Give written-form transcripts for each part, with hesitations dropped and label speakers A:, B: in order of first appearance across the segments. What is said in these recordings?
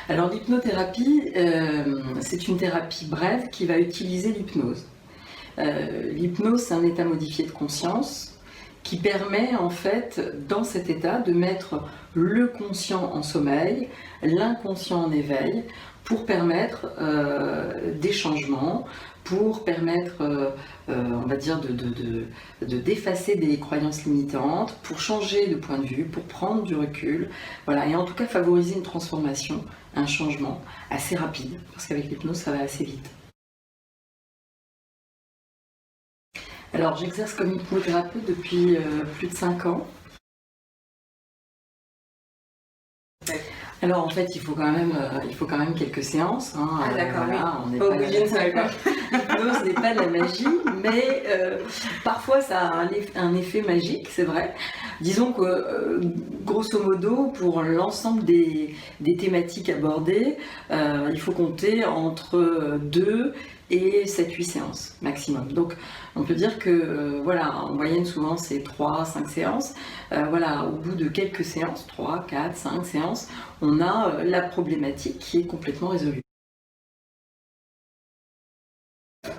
A: Alors l'hypnothérapie, c'est une thérapie brève qui va utiliser l'hypnose. L'hypnose, c'est un état modifié de conscience qui permet en fait, dans cet état, de mettre le conscient en sommeil, l'inconscient en éveil, pour permettre des changements, pour permettre, on va dire, d'effacer des croyances limitantes, pour changer de point de vue, pour prendre du recul, voilà, et en tout cas favoriser une transformation, un changement assez rapide, parce qu'avec l'hypnose, ça va assez vite. Alors, j'exerce comme hypnothérapeute depuis plus de 5 ans. Alors en fait, il faut quand même quelques séances. Hein.
B: Ah d'accord,
A: voilà,
B: oui. Pas obligé de savoir.
A: L'hypnose n'est pas de la magie, mais parfois ça a un effet magique, c'est vrai. Disons que grosso modo, pour l'ensemble des thématiques abordées, il faut compter entre 2 et 7-8 séances maximum. Donc on peut dire que voilà, en moyenne souvent c'est 3-5 séances. Voilà, au bout de quelques séances, 3, 4, 5 séances, on a la problématique qui est complètement résolue.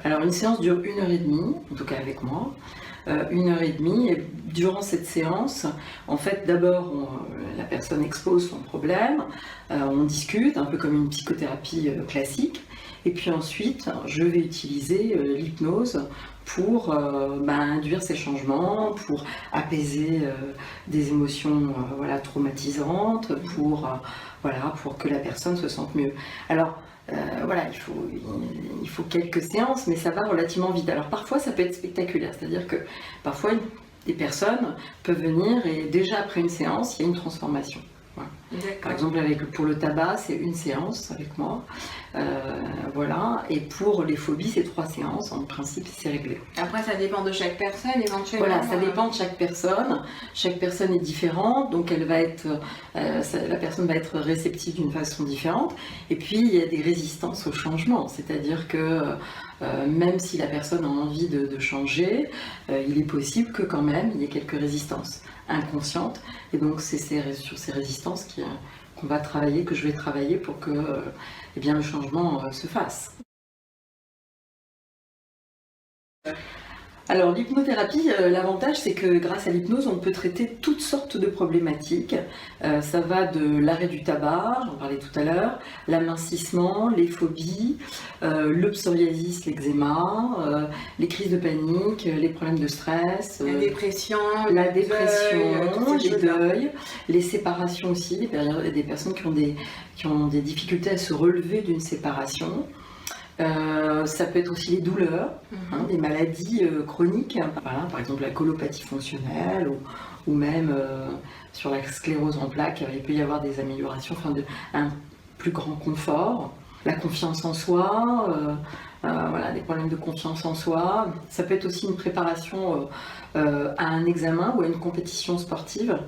A: Alors une séance dure 1h30, en tout cas avec moi, 1h30, et durant cette séance, en fait d'abord la personne expose son problème, on discute, un peu comme une psychothérapie classique, et puis ensuite je vais utiliser l'hypnose pour induire ces changements, pour apaiser des émotions voilà, traumatisantes, pour que la personne se sente mieux. Alors, voilà, il faut quelques séances, mais ça va relativement vite. Alors parfois ça peut être spectaculaire, c'est-à-dire que parfois des personnes peuvent venir et déjà après une séance, il y a une transformation. Voilà. Par exemple, pour le tabac, c'est 1 séance avec moi. Voilà. Et pour les phobies, c'est 3 séances. En principe, c'est réglé.
B: Après, ça dépend de chaque personne, éventuellement.
A: Voilà, ça dépend de chaque personne. Chaque personne est différente, donc la personne va être réceptive d'une façon différente. Et puis, il y a des résistances au changement. C'est-à-dire que même si la personne a envie de changer, il est possible que quand même, il y ait quelques résistances inconscientes. Et donc, c'est sur ces résistances qu'on va travailler, que je vais travailler pour que le changement se fasse. Alors l'hypnothérapie, l'avantage c'est que grâce à l'hypnose on peut traiter toutes sortes de problématiques. Ça va de l'arrêt du tabac, j'en parlais tout à l'heure, l'amincissement, les phobies, le psoriasis, l'eczéma, les crises de panique, les problèmes de stress,
B: la dépression,
A: les deuils, les séparations aussi, des personnes qui ont des difficultés à se relever d'une séparation. Ça peut être aussi les douleurs, des maladies chroniques, voilà, par exemple la colopathie fonctionnelle ou même sur la sclérose en plaques, il peut y avoir des améliorations, un plus grand confort, la confiance en soi, voilà, des problèmes de confiance en soi. Ça peut être aussi une préparation à un examen ou à une compétition sportive.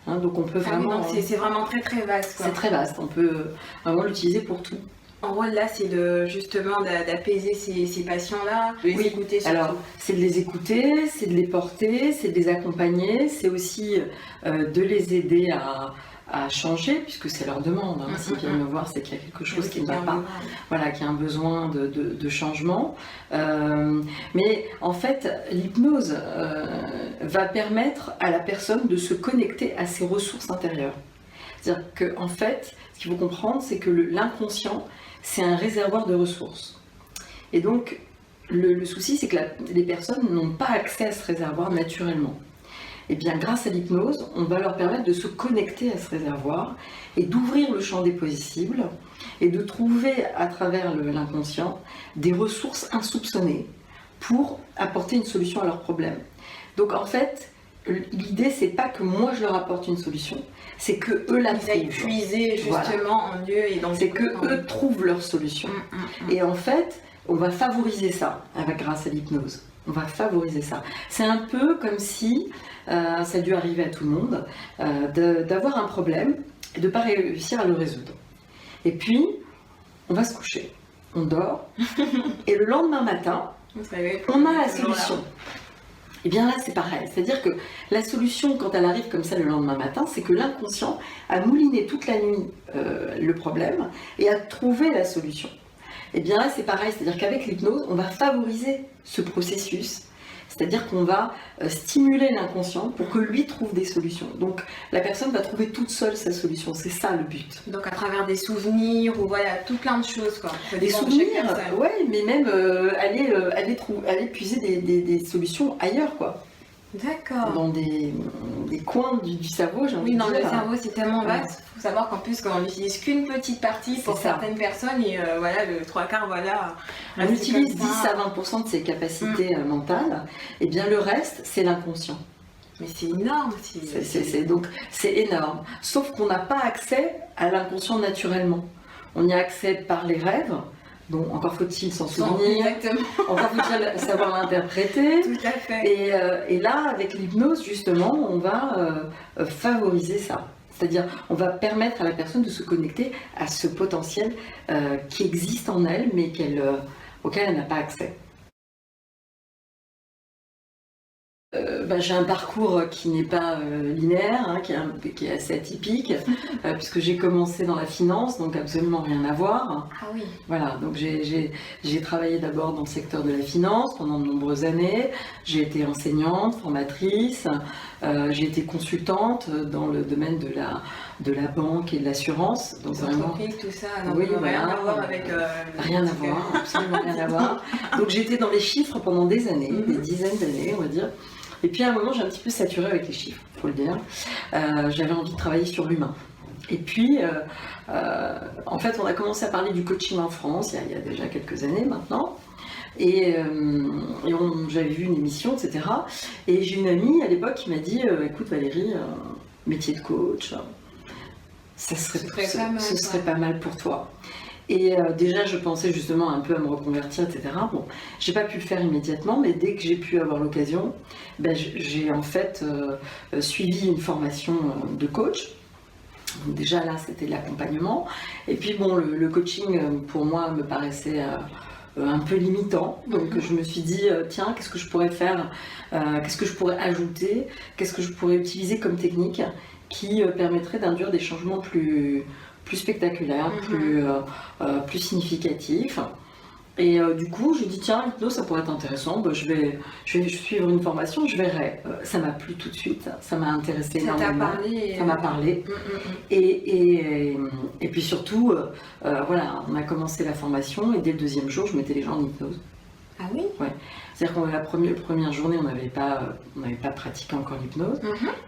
A: Donc on peut vraiment.
B: C'est vraiment très très vaste.
A: C'est très vaste, on peut vraiment l'utiliser pour tout.
B: En rôle là, c'est justement d'apaiser ces patients-là, de les écouter surtout.
A: Alors, c'est de les écouter, c'est de les porter, c'est de les accompagner, c'est aussi de les aider à changer, puisque c'est leur demande. S'ils viennent me voir, c'est qu'il y a quelque chose qui ne va pas, voilà, qu'il y a un besoin de changement. Mais en fait, l'hypnose va permettre à la personne de se connecter à ses ressources intérieures. C'est-à-dire qu'en fait, ce qu'il faut comprendre, c'est que l'inconscient, c'est un réservoir de ressources. Et donc, le souci, c'est que les personnes n'ont pas accès à ce réservoir naturellement. Et bien, grâce à l'hypnose, on va leur permettre de se connecter à ce réservoir et d'ouvrir le champ des possibles et de trouver à travers l'inconscient des ressources insoupçonnées pour apporter une solution à leurs problèmes. Donc en fait, l'idée, c'est pas que moi je leur apporte une solution, c'est que eux la trouvent.
B: Ils puiser justement en eux et donc
A: c'est que eux trouvent leur solution. Et en fait, on va favoriser ça grâce à l'hypnose. On va favoriser ça. C'est un peu comme si, ça a dû arriver à tout le monde, d'avoir un problème et de ne pas réussir à le résoudre. Et puis, on va se coucher, on dort, et le lendemain matin, on a la solution. Et bien là, c'est pareil. C'est-à-dire que la solution, quand elle arrive comme ça le lendemain matin, c'est que l'inconscient a mouliné toute la nuit le problème et a trouvé la solution. Et bien là, c'est pareil. C'est-à-dire qu'avec l'hypnose, on va favoriser ce processus. C'est-à-dire qu'on va stimuler l'inconscient pour que lui trouve des solutions. Donc la personne va trouver toute seule sa solution, c'est ça le but.
B: Donc à travers des souvenirs ou voilà, tout plein de choses quoi.
A: Des souvenirs, ouais, mais même aller puiser des solutions ailleurs quoi.
B: D'accord.
A: Dans des coins du cerveau, j'ai envie de dire.
B: Oui, dans le cerveau, c'est tellement vaste. Il faut savoir qu'en plus, quand on n'utilise qu'une petite partie pour certaines personnes, et voilà, le 3/4, voilà.
A: On utilise 10 à 20% de ses capacités mentales, et bien le reste, c'est l'inconscient.
B: Mais c'est énorme.
A: Donc, c'est énorme. Sauf qu'on n'a pas accès à l'inconscient naturellement. On y a accès par les rêves. Donc, encore faut-il s'en souvenir, encore faut-il savoir l'interpréter.
B: Tout à fait.
A: Et là, avec l'hypnose, justement, on va favoriser ça. C'est-à-dire, on va permettre à la personne de se connecter à ce potentiel qui existe en elle, mais auquel elle n'a pas accès. J'ai un parcours qui n'est pas linéaire, hein, qui est assez atypique, puisque j'ai commencé dans la finance, donc absolument rien à voir.
B: Ah oui.
A: Voilà, donc j'ai travaillé d'abord dans le secteur de la finance pendant de nombreuses années. J'ai été enseignante, formatrice, j'ai été consultante dans le domaine de la banque et de l'assurance.
B: Donc l'entreprise, tout ça, donc
A: oui,
B: rien à voir avec...
A: rien à voir, absolument rien à voir. Donc j'étais dans les chiffres pendant des années, des dizaines d'années, on va dire. Et puis à un moment, j'ai un petit peu saturé avec les chiffres, il faut le dire. J'avais envie de travailler sur l'humain. Et puis, en fait, on a commencé à parler du coaching en France, il y a déjà quelques années maintenant. Et j'avais vu une émission, etc. Et j'ai une amie à l'époque qui m'a dit écoute Valérie, métier de coach, ce serait pas mal pour toi. Et déjà, je pensais justement un peu à me reconvertir, etc. Bon, j'ai pas pu le faire immédiatement, mais dès que j'ai pu avoir l'occasion, j'ai en fait suivi une formation de coach. Donc déjà là, c'était de l'accompagnement. Et puis bon, le coaching, pour moi, me paraissait un peu limitant. Donc je me suis dit, tiens, qu'est-ce que je pourrais faire, qu'est-ce que je pourrais ajouter, qu'est-ce que je pourrais utiliser comme technique qui permettrait d'induire des changements plus spectaculaire, plus significatif. Et du coup, je dis tiens, l'hypnose, ça pourrait être intéressant. Je vais suivre une formation, je verrai. Ça m'a plu tout de suite, ça m'a intéressé énormément. Ça m'a parlé. Et puis surtout, voilà, on a commencé la formation et dès le deuxième jour, je mettais les gens en hypnose.
B: Ah oui.
A: Ouais. C'est-à-dire que la première journée, on n'avait pas pratiqué encore l'hypnose.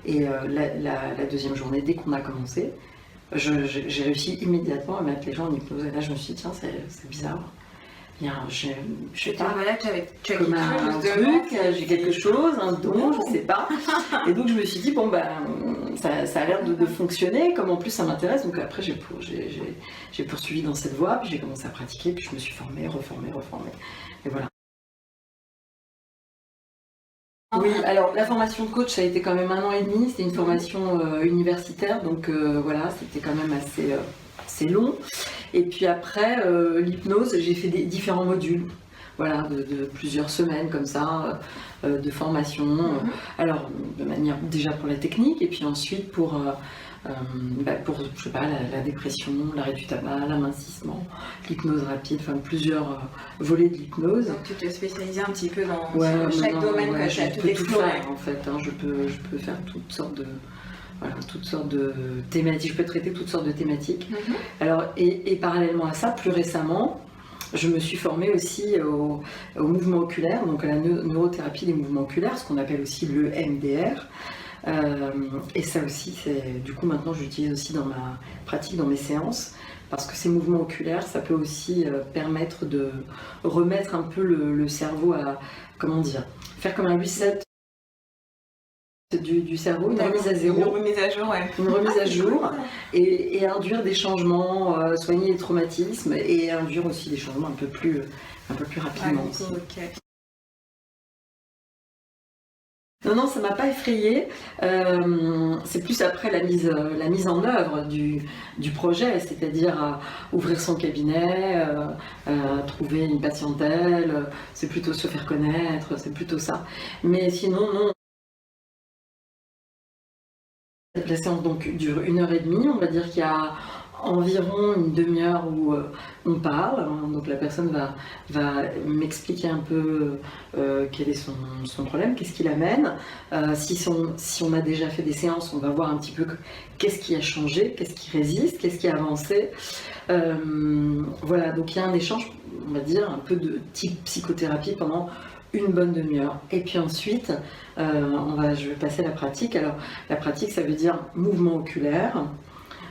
A: Et la deuxième journée, dès qu'on a commencé, j'ai réussi immédiatement à mettre les gens en hypnose. Et là, je me suis dit, tiens, c'est bizarre. Je sais pas,
B: voilà, tu as
A: comme un truc, j'ai quelque chose, un don, je sais pas. Et donc, je me suis dit, bon, ça a l'air de fonctionner, comme en plus ça m'intéresse. Donc après, j'ai poursuivi dans cette voie, puis j'ai commencé à pratiquer, puis je me suis formée, reformée. Et voilà. Oui, alors la formation de coach, ça a été quand même 1 an et demi, c'était une formation universitaire, donc voilà, c'était quand même assez long. Et puis après, l'hypnose, j'ai fait différents modules, voilà, de plusieurs semaines comme ça, de formation. Alors, de manière déjà pour la technique, et puis ensuite pour je sais pas, la dépression, l'arrêt du tabac, l'amincissement, l'hypnose rapide, enfin plusieurs volets de l'hypnose.
B: Donc tu te spécialisais un petit peu dans chaque domaine,
A: ouais,
B: tu as
A: tout explorer en fait, hein, je peux faire toutes sortes de thématiques, je peux traiter toutes sortes de thématiques. Alors, et parallèlement à ça, plus récemment, je me suis formée aussi au mouvement oculaire, donc à la neurothérapie des mouvements oculaires, ce qu'on appelle aussi le MDR. Et ça aussi, du coup maintenant je l'utilise aussi dans ma pratique, dans mes séances, parce que ces mouvements oculaires, ça peut aussi permettre de remettre un peu le cerveau à, comment dire, faire comme un reset du cerveau, une remise à zéro.
B: Une remise à jour, ouais.
A: Une remise à jour et induire des changements, soigner les traumatismes et induire aussi des changements un peu plus rapidement.
B: Okay.
A: Non, ça m'a pas effrayée. C'est plus après la mise en œuvre du projet, c'est-à-dire ouvrir son cabinet, trouver une patientèle, c'est plutôt se faire connaître, c'est plutôt ça. Mais sinon, non. La séance donc dure 1h30, on va dire qu'il y a environ une demi-heure où on parle, donc la personne va m'expliquer un peu quel est son problème, qu'est-ce qui l'amène. Si on a déjà fait des séances, on va voir un petit peu qu'est-ce qui a changé, qu'est-ce qui résiste, qu'est-ce qui a avancé. Voilà, donc il y a un échange, on va dire, un peu de type psychothérapie pendant une bonne demi-heure. Et puis ensuite, je vais passer à la pratique. Alors, la pratique, ça veut dire mouvement oculaire,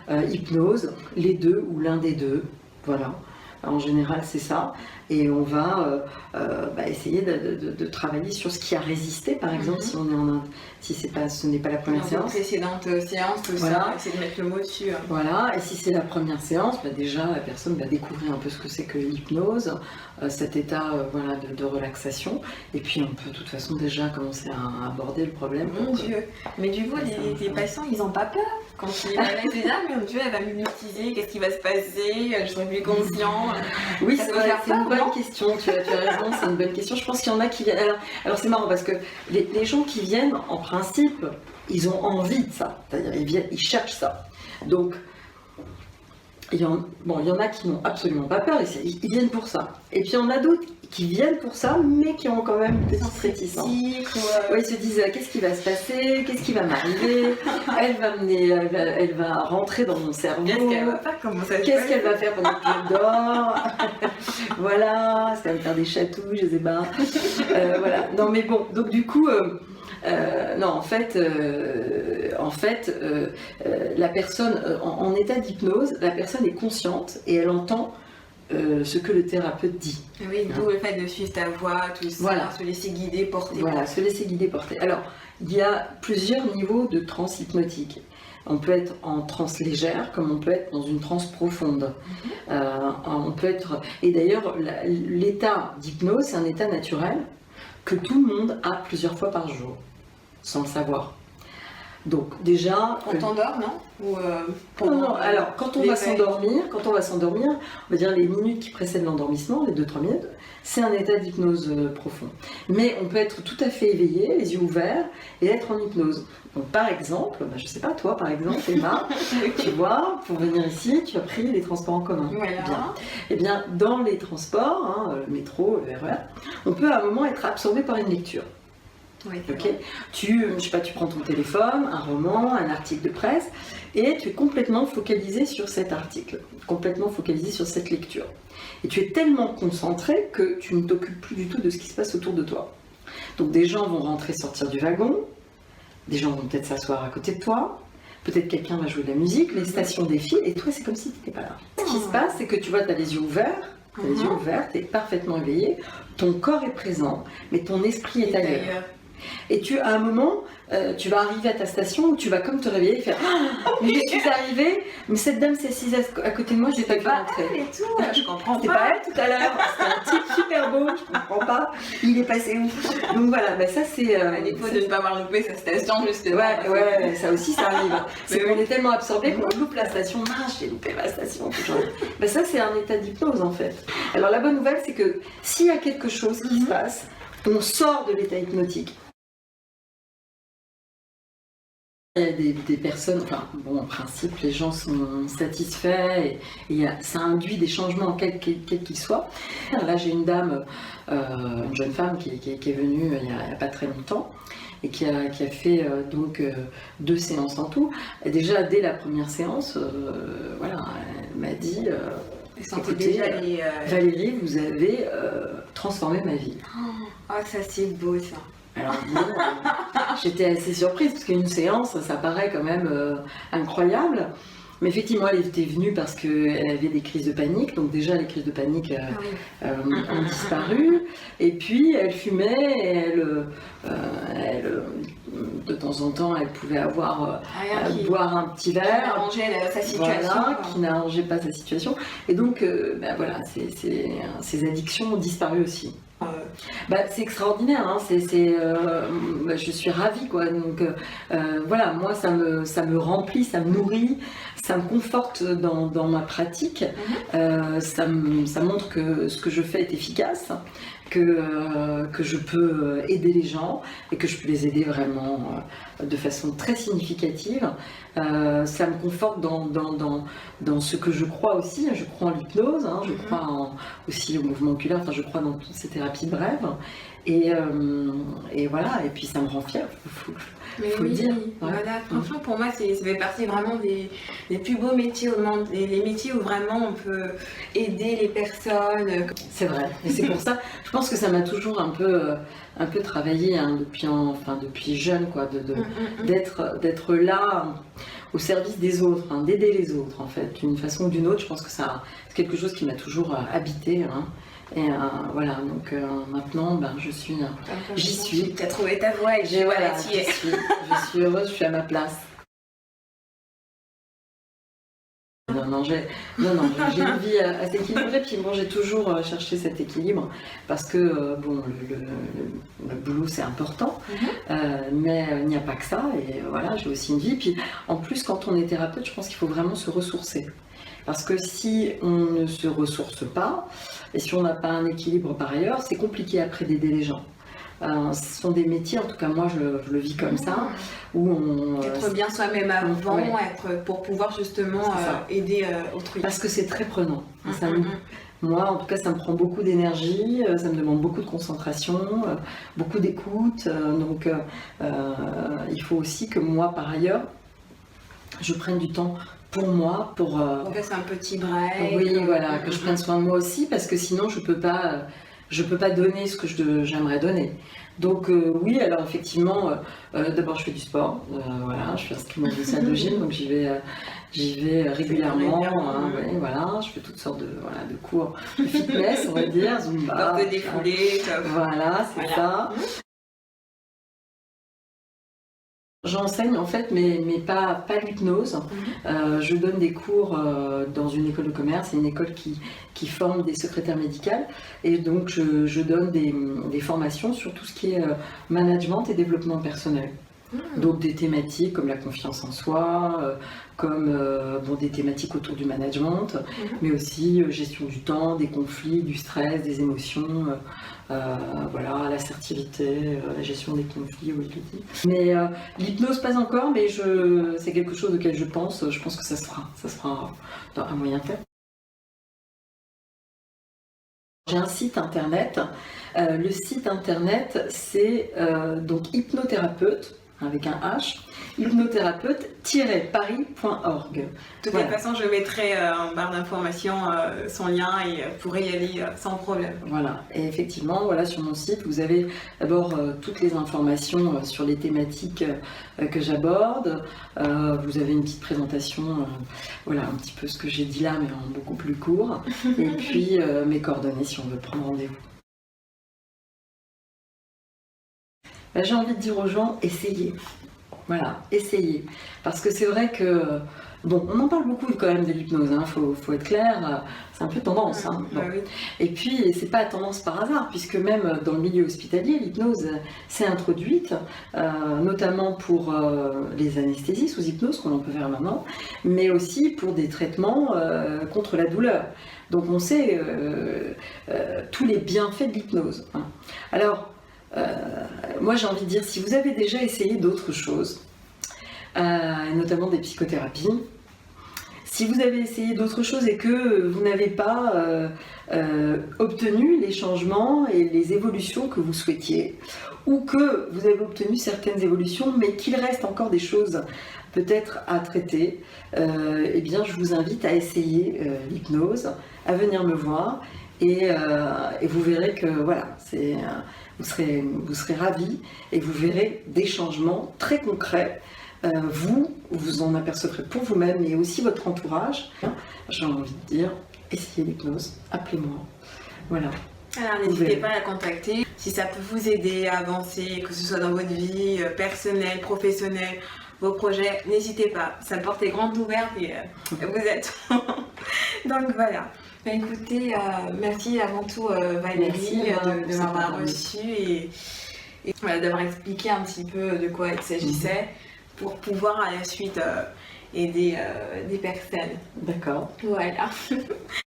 A: hypnose, les deux ou l'un des deux. Voilà. En général, c'est ça. Et on va essayer de travailler sur ce qui a résisté, par exemple, si on est ce n'est pas la première séance.
B: Dans une précédente séance, tout
A: voilà.
B: Ça, essayer de mettre le mot dessus.
A: Voilà, et si c'est la première séance, déjà la personne va découvrir un peu ce que c'est que l'hypnose, cet état de relaxation. Et puis on peut de toute façon déjà commencer à aborder le problème.
B: Mon Dieu. Mais du coup, les patients, ils n'ont pas peur. Quand ils se disent, ah mon Dieu, elle va m'hypnotiser, qu'est-ce qui va se passer, je serai plus conscient.
A: Oui, c'est une bonne question, tu as raison, c'est une bonne question. Je pense qu'il y en a qui viennent. Alors c'est marrant parce que les gens qui viennent, en principe, ils ont envie de ça, c'est-à-dire ils cherchent ça. Donc, il y en a qui n'ont absolument pas peur, ils viennent pour ça. Et puis il y en a d'autres qui viennent pour ça, mais qui ont quand même une petite réticence. Oui, ils se disent qu'est-ce qui va se passer, qu'est-ce qui va m'arriver, elle va rentrer dans mon cerveau.
B: Qu'est-ce qu'elle va faire
A: pendant que je dors. Voilà, ça va me faire des chatouilles, je sais pas. Voilà. Non mais bon, donc du coup. Non, en fait, la personne en état d'hypnose, la personne est consciente et elle entend ce que le thérapeute dit.
B: Oui, d'où le fait de suivre ta voix, tout ça,
A: voilà.
B: Se laisser guider, porter.
A: Voilà, se laisser guider, porter. Alors, il y a plusieurs niveaux de transe hypnotique. On peut être en transe légère, comme on peut être dans une transe profonde. On peut être... Et d'ailleurs, l'état d'hypnose, c'est un état naturel que tout le monde a plusieurs fois par jour, sans le savoir. Donc déjà...
B: On t'endort, non
A: Non, alors quand on va s'endormir, on va dire les minutes qui précèdent l'endormissement, les 2-3 minutes, c'est un état d'hypnose profond. Mais on peut être tout à fait éveillé, les yeux ouverts, et être en hypnose. Donc par exemple, je sais pas, toi par exemple, Emma, tu vois, pour venir ici, tu as pris les transports en commun.
B: Voilà.
A: Bien. Eh bien, dans les transports, le métro, le RER, on peut à un moment être absorbé par une lecture.
B: Oui,
A: okay. Tu prends ton téléphone, un roman, un article de presse, et tu es complètement focalisé sur cet article, complètement focalisé sur cette lecture. Et tu es tellement concentré que tu ne t'occupes plus du tout de ce qui se passe autour de toi. Donc des gens vont rentrer, sortir du wagon, des gens vont peut-être s'asseoir à côté de toi, peut-être quelqu'un va jouer de la musique, les stations défilent, et toi c'est comme si tu n'étais pas là. Ce qui se passe, c'est que tu vois, tu as les yeux ouverts, tu es parfaitement éveillé, ton corps est présent, mais ton esprit est ailleurs. Et à un moment, tu vas arriver à ta station où tu vas comme te réveiller et faire ah, mais je suis arrivée, mais cette dame s'est assise à côté de moi, je n'ai pas pu rentrer.
B: Elle et tout, je comprends pas.
A: C'était pas elle tout à l'heure, c'était un type super beau, je comprends pas, il est passé où? Donc voilà, ça c'est...
B: À défaut de ne pas avoir loupé sa station, justement.
A: Ouais, ça aussi ça arrive. C'est qu'on est tellement absorbé qu'on loupe la station, j'ai loupé ma station. Ça c'est un état d'hypnose en fait. Alors la bonne nouvelle c'est que s'il y a quelque chose qui se passe, on sort de l'état hypnotique. Il y a des personnes, en principe, les gens sont satisfaits et ça induit des changements, quels qu'ils soient. Là, j'ai une dame, une jeune femme qui est venue il n'y a pas très longtemps et qui a fait 2 séances en tout. Et déjà, dès la première séance, elle m'a dit écoutez, Valérie, vous avez transformé ma vie.
B: Oh, ça c'est beau ça.
A: Alors bon, j'étais assez surprise parce qu'une séance, ça paraît quand même incroyable. Mais effectivement, elle était venue parce qu'elle avait des crises de panique. Donc déjà, les crises de panique ont disparu. Et puis, elle fumait et de temps en temps, elle pouvait avoir boire un petit verre.
B: Qui n'arrangeait sa situation.
A: Voilà, qui n'arrangeait pas sa situation. Et donc, voilà, ces addictions ont disparu aussi. C'est extraordinaire, hein. Je suis ravie, quoi. Donc voilà, moi ça me remplit, ça me nourrit, ça me conforte dans ma pratique. Ça montre que ce que je fais est efficace, que je peux aider les gens et que je peux les aider vraiment de façon très significative. Ça me conforte dans ce que je crois aussi. Je crois en l'hypnose, hein, je crois aussi au mouvement oculaire, enfin je crois dans toutes ces thérapies de rêve. Et voilà, et puis ça me rend fière, faut le dire.
B: Voilà, franchement pour moi ça fait partie vraiment des plus beaux métiers au monde, les métiers où vraiment on peut aider les personnes.
A: C'est vrai, et c'est pour ça, je pense que ça m'a toujours un peu travaillé, hein, depuis jeune, quoi, d'être là au service des autres, hein, d'aider les autres en fait, d'une façon ou d'une autre. Je pense que c'est quelque chose qui m'a toujours habité, hein. Et voilà, donc maintenant j'y suis.
B: Tu as trouvé ta voie et
A: je suis heureuse, je suis à ma place. Non, j'ai une vie assez équilibrée, puis bon, j'ai toujours cherché cet équilibre parce que le boulot c'est important, mais il n'y a pas que ça, et voilà, j'ai aussi une vie. Puis en plus, quand on est thérapeute, je pense qu'il faut vraiment se ressourcer. Parce que si on ne se ressource pas, et si on n'a pas un équilibre par ailleurs, c'est compliqué après d'aider les gens. Ce sont des métiers, en tout cas moi je le vis comme ça, où on...
B: Être bien soi-même avant, pour pouvoir justement aider autrui.
A: Parce que c'est très prenant. Moi en tout cas ça me prend beaucoup d'énergie, ça me demande beaucoup de concentration, beaucoup d'écoute, donc il faut aussi que moi par ailleurs, je prenne du temps pour moi, pour
B: faire un petit break.
A: Oui, voilà, que je prenne soin de moi aussi, parce que sinon je peux pas donner ce que j'aimerais donner. Donc oui, alors effectivement, d'abord je fais du sport, voilà, je suis inscrite dans une salle de gym, donc j'y vais régulièrement, hein, voilà, je fais toutes sortes de cours de fitness, on va dire, Zumba,
B: de défouler,
A: voilà, c'est ça. J'enseigne en fait, mais pas l'hypnose. Je donne des cours dans une école de commerce, c'est une école qui forme des secrétaires médicales, et donc je donne des formations sur tout ce qui est management et développement personnel. Donc des thématiques comme la confiance en soi, comme des thématiques autour du management, mais aussi gestion du temps, des conflits, du stress, des émotions, voilà, l'assertivité, la gestion des conflits, oui, je l'ai dit. Mais l'hypnose pas encore, mais c'est quelque chose auquel je pense que ça se fera à moyen terme. J'ai un site internet, le site internet c'est donc hypnothérapeute, avec un H, hypnothérapeute-paris.org.
B: De toute façon, je mettrai en barre d'informations son lien et vous pourrez y aller sans problème.
A: Voilà, et effectivement, voilà, sur mon site, vous avez d'abord toutes les informations sur les thématiques que j'aborde. Vous avez une petite présentation, voilà, un petit peu ce que j'ai dit là, mais en beaucoup plus court. Et puis mes coordonnées si on veut prendre rendez-vous. J'ai envie de dire aux gens, essayez. Voilà, essayez. Parce que c'est vrai que, on en parle beaucoup quand même de l'hypnose, hein, faut être clair, c'est un peu tendance. Hein,
B: oui.
A: Et puis, c'est pas tendance par hasard, puisque même dans le milieu hospitalier, l'hypnose s'est introduite, notamment pour les anesthésies sous hypnose, qu'on en peut faire maintenant, mais aussi pour des traitements contre la douleur. Donc on sait tous les bienfaits de l'hypnose. Hein. Alors, moi j'ai envie de dire, si vous avez déjà essayé d'autres choses, notamment des psychothérapies, si vous avez essayé d'autres choses et que vous n'avez pas obtenu les changements et les évolutions que vous souhaitiez, ou que vous avez obtenu certaines évolutions mais qu'il reste encore des choses peut-être à traiter, eh bien je vous invite à essayer l'hypnose, à venir me voir, et vous verrez que voilà, vous serez ravis et vous verrez des changements très concrets. Vous en apercevrez pour vous-même et aussi votre entourage. J'ai envie de dire, essayez l'hypnose, appelez-moi. Voilà.
B: Alors n'hésitez pas à la contacter si ça peut vous aider à avancer, que ce soit dans votre vie personnelle, professionnelle, vos projets, n'hésitez pas. Sa porte est grande ouverte et vous êtes. Donc voilà. Écoutez, merci avant tout Valérie de m'avoir reçue et voilà, d'avoir expliqué un petit peu de quoi il s'agissait pour pouvoir à la suite aider des personnes.
A: D'accord.
B: Voilà.